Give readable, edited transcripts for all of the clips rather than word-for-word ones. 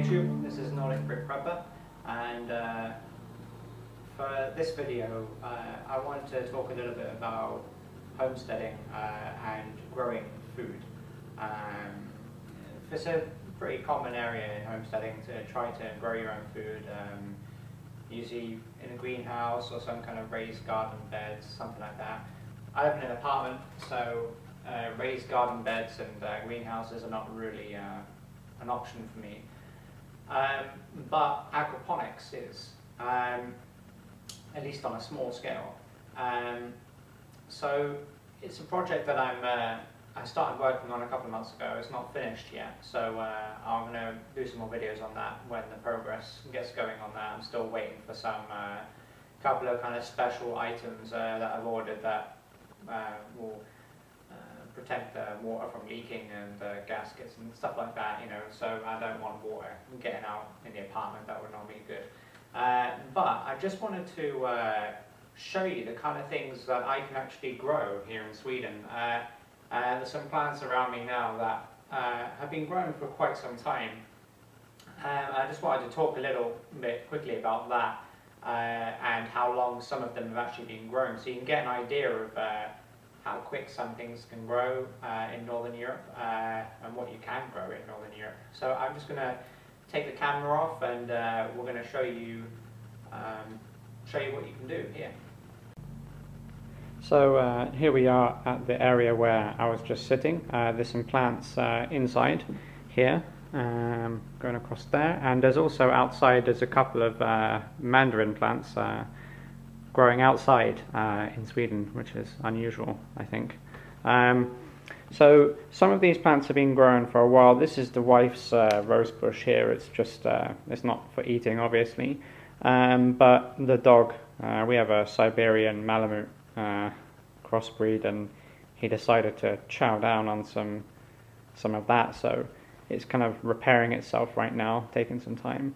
YouTube, this is Nordic Brick Prepper, and for this video I want to talk a little bit about homesteading and growing food. It's a pretty common area in homesteading to try to grow your own food, usually in a greenhouse or some kind of raised garden beds, something like that. I live in an apartment, so raised garden beds and greenhouses are not really an option for me. But aquaponics is, at least on a small scale. So it's a project that I started working on a couple of months ago. It's not finished yet, so I'm going to do some more videos on that when the progress gets going on that. I'm still waiting for some couple of kind of special items that I've ordered that will protect the water from leaking and gaskets and stuff like that, you know, so I don't want water getting out in the apartment. That would not be good. But I just wanted to show you the kind of things that I can actually grow here in Sweden. There's some plants around me now that have been growing for quite some time. I just wanted to talk a little bit quickly about that and how long some of them have actually been grown, so you can get an idea of how quick some things can grow in Northern Europe and what you can grow in Northern Europe. So I'm just going to take the camera off and we're going to show you what you can do here. So here we are at the area where I was just sitting. There's some plants inside here, going across there, and there's also outside there's a couple of Mandarin plants growing outside in Sweden, which is unusual, I think. So some of these plants have been grown for a while. This is the wife's rose bush here. It's just it's not for eating, obviously, but the dog, we have a Siberian Malamute crossbreed, and he decided to chow down on some of that, so it's kind of repairing itself right now, taking some time.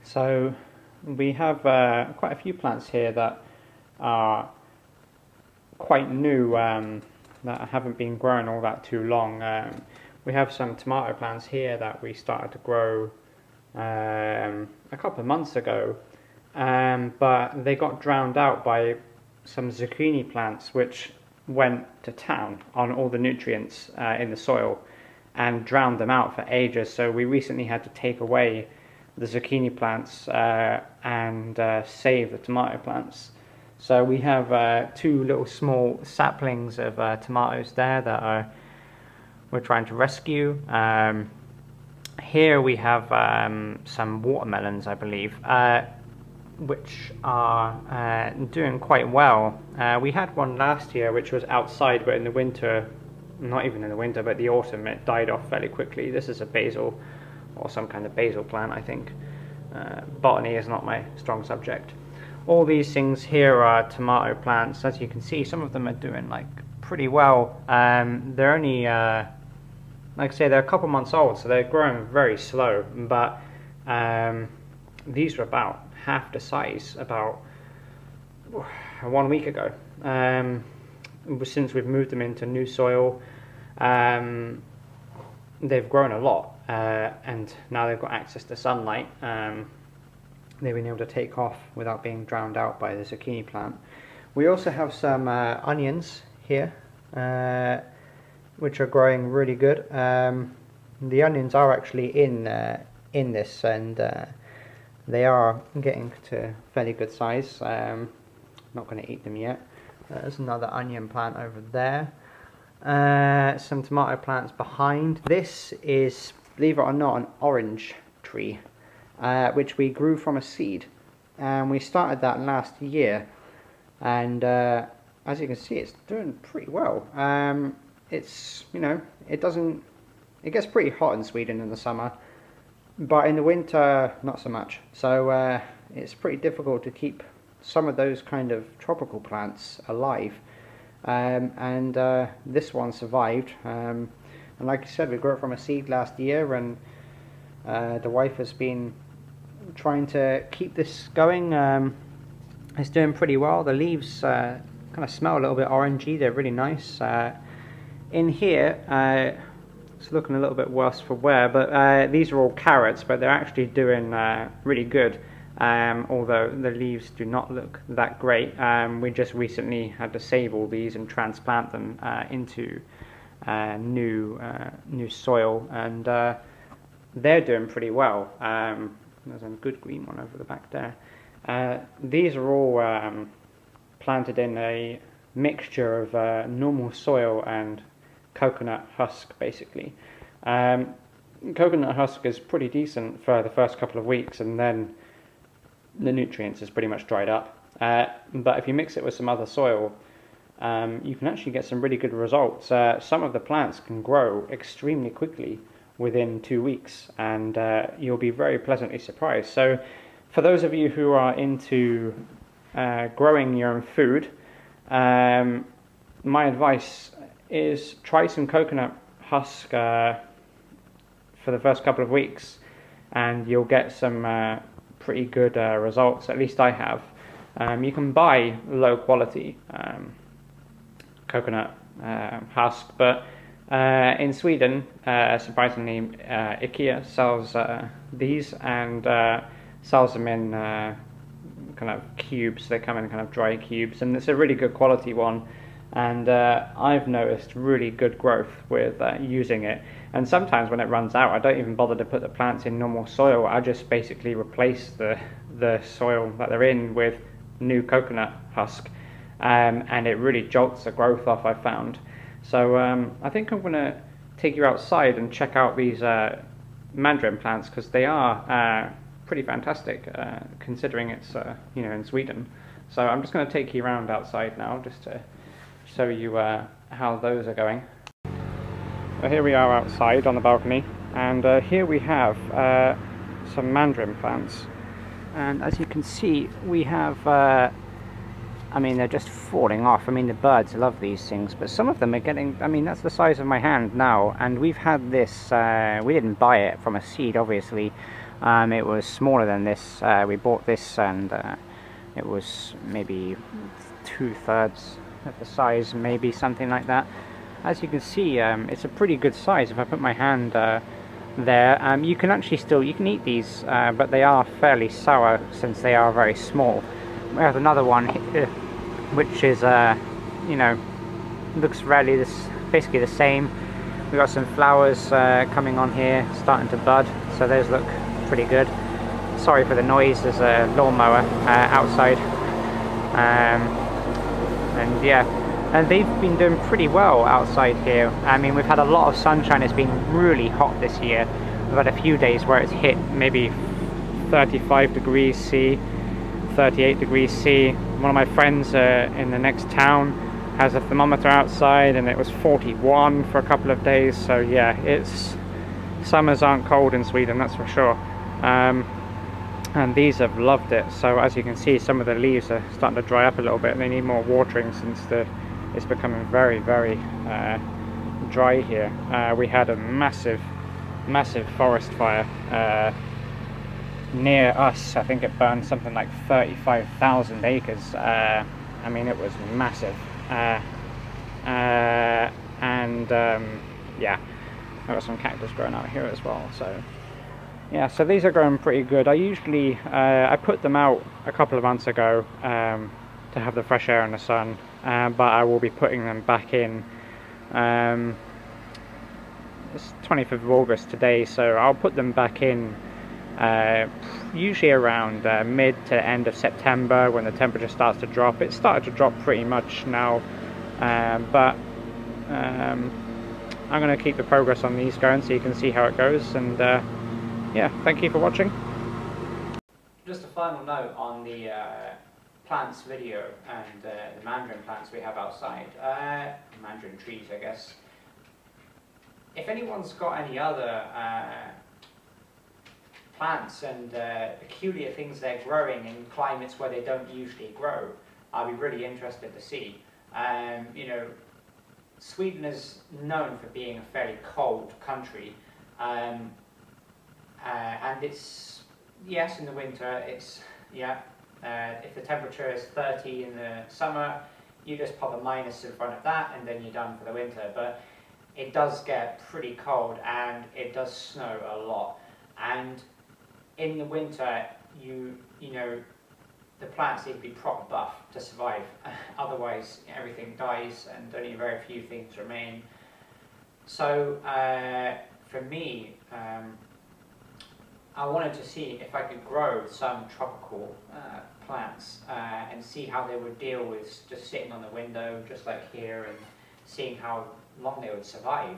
So we have quite a few plants here that are quite new, that haven't been grown all that too long. We have some tomato plants here that we started to grow a couple of months ago, but they got drowned out by some zucchini plants which went to town on all the nutrients in the soil and drowned them out for ages. So we recently had to take away the zucchini plants and save the tomato plants. So we have two little small saplings of tomatoes there that we're trying to rescue. Here we have some watermelons, I believe, which are doing quite well. We had one last year which was outside, but in the winter, not even in the winter, but the autumn, it died off fairly quickly. This is a basil, or some kind of basil plant, I think. Botany is not my strong subject. All these things here are tomato plants. As you can see, some of them are doing like pretty well. They're only, like I say, they're a couple months old, so they're growing very slow, but these are about half the size about 1 week ago. Since we've moved them into new soil, they've grown a lot, and now they've got access to sunlight. They've been able to take off without being drowned out by the zucchini plant. We also have some onions here, which are growing really good. The onions are actually in this, and they are getting to fairly good size. Not going to eat them yet. There's another onion plant over there. Some tomato plants behind. This is, believe it or not, an orange tree, which we grew from a seed, and we started that last year, and as you can see, it's doing pretty well. It's, you know, it gets pretty hot in Sweden in the summer, but in the winter not so much, so it's pretty difficult to keep some of those kind of tropical plants alive, and this one survived, and like I said, we grew it from a seed last year, and the wife has been trying to keep this going. It's doing pretty well. The leaves kind of smell a little bit orangey. They're really nice. In here, it's looking a little bit worse for wear, but these are all carrots, but they're actually doing really good, although the leaves do not look that great. We just recently had to save all these and transplant them into new soil, and they're doing pretty well. There's a good green one over the back there. These are all planted in a mixture of normal soil and coconut husk, basically. Coconut husk is pretty decent for the first couple of weeks, and then the nutrients is pretty much dried up. But if you mix it with some other soil, you can actually get some really good results. Some of the plants can grow extremely quickly within 2 weeks, and you'll be very pleasantly surprised. So for those of you who are into growing your own food, my advice is try some coconut husk for the first couple of weeks, and you'll get some pretty good results. At least I have. You can buy low quality coconut husk, but in Sweden, surprisingly, IKEA sells these and sells them in kind of cubes. They come in kind of dry cubes, and it's a really good quality one. And I've noticed really good growth with using it. And sometimes when it runs out, I don't even bother to put the plants in normal soil. I just basically replace the soil that they're in with new coconut husk, and it really jolts the growth off, I found. So I think I'm going to take you outside and check out these mandarin plants, because they are pretty fantastic considering it's in Sweden. So I'm just going to take you around outside now, just to show you how those are going. So here we are outside on the balcony, and here we have some mandarin plants, and as you can see we have I mean, they're just falling off. I mean, the birds love these things, but some of them are getting, I mean, that's the size of my hand now, and we've had this, we didn't buy it from a seed, obviously. It was smaller than this. We bought this, and it was maybe 2/3 of the size, maybe something like that. As you can see, it's a pretty good size. If I put my hand there, you can actually still, you can eat these, but they are fairly sour since they are very small. We have another one here, which is, looks really basically the same. We've got some flowers coming on here, starting to bud, so those look pretty good. Sorry for the noise, there's a lawnmower outside. And yeah, and they've been doing pretty well outside here. I mean, we've had a lot of sunshine. It's been really hot this year. We've had a few days where it's hit maybe 35 degrees C, 38 degrees C. One of my friends in the next town has a thermometer outside, and it was 41 for a couple of days. So yeah, summers aren't cold in Sweden, that's for sure. And these have loved it. So as you can see, some of the leaves are starting to dry up a little bit, and they need more watering since it's becoming very, very dry here. We had a massive forest fire near us. I think it burned something like 35,000 acres. I mean, it was massive. Yeah, I've got some cactus growing out here as well. So yeah, so these are growing pretty good. I usually I put them out a couple of months ago to have the fresh air and the sun, but I will be putting them back in. It's 25th of August today, so I'll put them back in usually around mid to end of September, when the temperature starts to drop. It started to drop pretty much now, but I'm going to keep the progress on these going so you can see how it goes. And yeah, thank you for watching. Just a final note on the plants video and the mandarin plants we have outside, mandarin trees I guess. If anyone's got any other plants and peculiar things they're growing in climates where they don't usually grow, I'd be really interested to see. Sweden is known for being a fairly cold country, and it's, yes, in the winter, it's, yeah, if the temperature is 30 in the summer, you just pop a minus in front of that and then you're done for the winter. But it does get pretty cold and it does snow a lot. And in the winter, you know, the plants need to be proper buff to survive. Otherwise, everything dies and only very few things remain. So for me, I wanted to see if I could grow some tropical plants and see how they would deal with just sitting on the window, just like here, and seeing how long they would survive.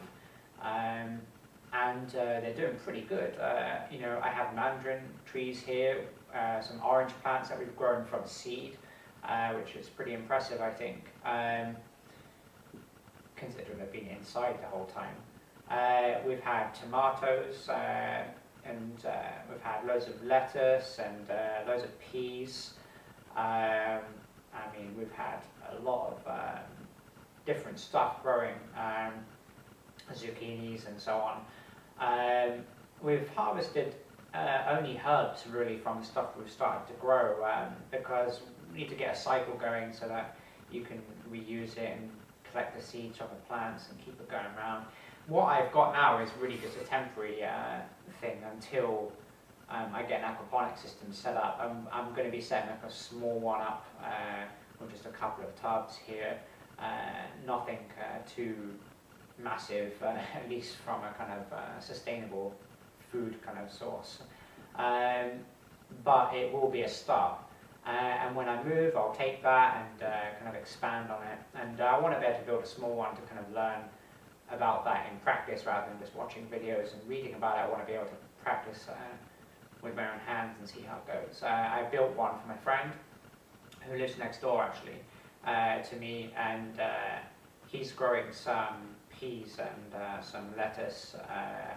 And they're doing pretty good. You know, I have mandarin trees here, some orange plants that we've grown from seed, which is pretty impressive, I think, considering they've been inside the whole time. We've had tomatoes, and we've had loads of lettuce and loads of peas. I mean, we've had a lot of different stuff growing, zucchinis and so on. We've harvested only herbs really from the stuff we've started to grow, because we need to get a cycle going so that you can reuse it and collect the seeds from the plants and keep it going around. What I've got now is really just a temporary thing until I get an aquaponics system set up. I'm going to be setting up a small one up with just a couple of tubs here, nothing too massive, at least from a kind of sustainable food kind of source. But it will be a start. And when I move, I'll take that and kind of expand on it. And I want to be able to build a small one to kind of learn about that in practice rather than just watching videos and reading about it. I want to be able to practice with my own hands and see how it goes. I built one for my friend who lives next door actually to me, and he's growing some peas and some lettuce,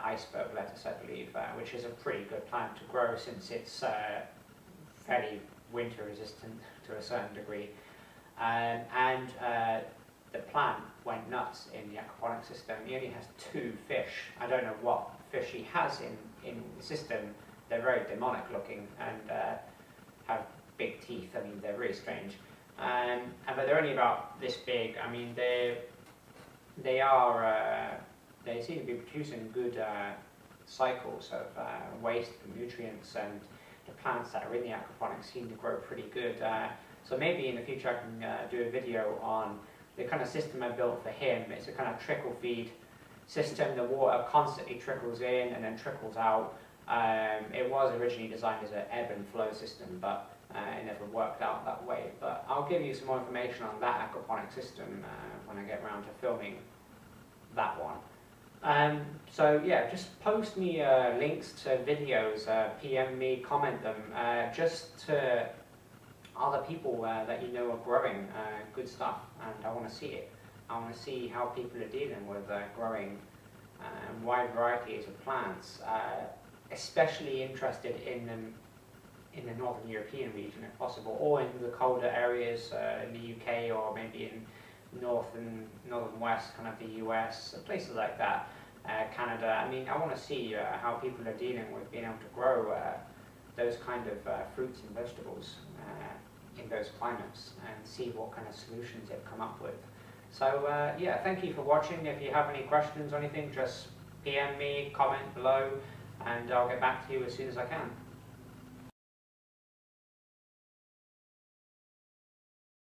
iceberg lettuce I believe, which is a pretty good plant to grow since it's fairly winter resistant to a certain degree. And the plant went nuts in the aquaponics system. He only has 2 fish. I don't know what fish he has in the system. They're very demonic looking and have big teeth. I mean, they're really strange. But they're only about this big. I mean, they seem to be producing good cycles of waste and nutrients, and the plants that are in the aquaponics seem to grow pretty good. So maybe in the future I can do a video on the kind of system I built for him. It's a kind of trickle feed system. The water constantly trickles in and then trickles out. It was originally designed as an ebb and flow system, but it never worked out that way. But I'll give you some more information on that aquaponic system when I get around to filming that one. So yeah, just post me links to videos, PM me, comment them, just to other people that you know are growing good stuff, and I want to see it. I want to see how people are dealing with growing wide varieties of plants, especially interested in them in the Northern European region if possible, or in the colder areas in the UK, or maybe in northern west, kind of the US, places like that, Canada. I mean, I want to see how people are dealing with being able to grow those kind of fruits and vegetables in those climates, and see what kind of solutions they've come up with. So yeah, thank you for watching. If you have any questions or anything, just PM me, comment below, and I'll get back to you as soon as I can.